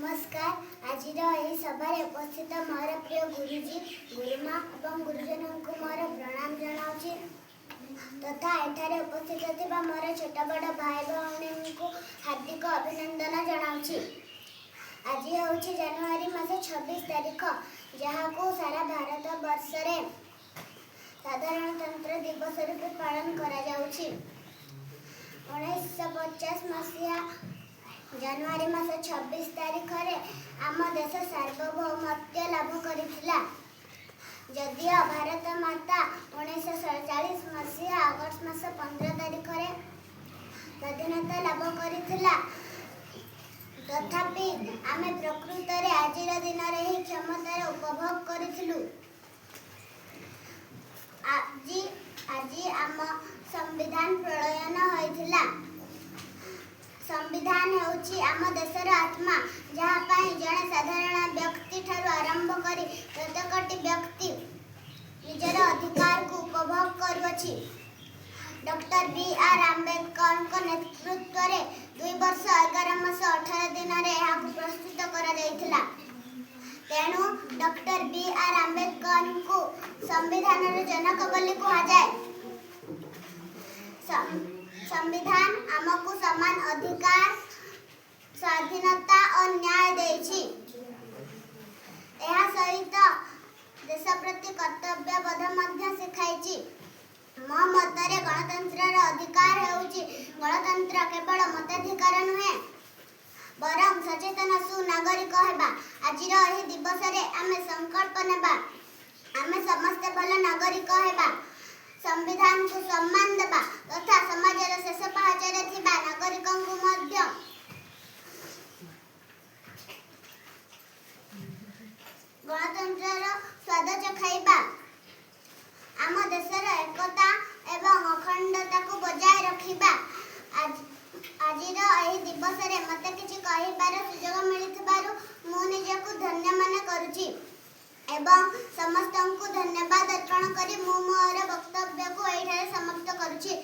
नमस्कार। आज सभा उपस्थित मोर प्रिय गुरुजी गुरुमा और गुरुजन को मोर प्रणाम जनाऊँ तथा एठारे उपस्थित थिबा मोर छोट बड़ भाई भौणी को हार्दिक अभिनंदन जनाऊँ। आज हूँ जनवरी मास 26 तारीख जहाँ को सारा भारत वर्ष रे साधारणतंत्र दिवस रूपे पालन करा जाउछि। 1950 मसीहा जनवरी मास 26 तारीख रे आम देश सार्वभौमत्व लाभ करिथिला। जदियो भारत माता 1947 मसीहा अगस्त मास 15 तारीख रे स्वाधीनता लाभ करिथिला, तथापि आमे प्रकृत रे आजिर दिन रे ही क्षमतार उपभोग करिथिलु। आज आम संविधान प्रणयन होइथिला। संविधान हेउछि आम देशर आत्मा, जहाँ पाई जड़े साधारण व्यक्ति ठारू आरंभ करी प्रत्येकटी व्यक्ति निजर अधिकार को उपभोग करुअछि। Doctor B R. आंबेडकर नेतृत्व रे 2 वर्ष 11 मास 18 दिन रे यहाँ प्रस्तुत करा जाइथिला। तेणु डॉक्टर बी.आर. आंबेडकर को संविधान रे जनक बोली कहा जाए। संविधान आमको समान अधिकार, स्वाधीनता और न्याय देछि। यह सहित देश प्रति कर्तव्यबोध मध्य सिखाइछि। मो मतरे गणतंत्र अधिकार हेउछि गणतंत्र केवल मताधिकार नुहे बरं सचेतन सुनागरिक हेबा। आजिर एही दिवस रे आमे संकल्प नेबा, आमे समस्त भल नागरिक हेबा, संविधान को सम्मान देबा तथा समाजर शेष पहाचरे थिबा नागरिकों को मध्य गणतंत्र स्वाद चखाइबा। आम देशर एकता एवं अखंडता को बजाय रखिबा। आजिर एही दिवस रे मते किछि कहिबार सुयोग मिलिथिबारु मु निजको धन्य मन करूछि एवं समस्त को धन्यवाद अर्पण करी मु मोर वक्तव्य को एठारे समाप्त करूछि।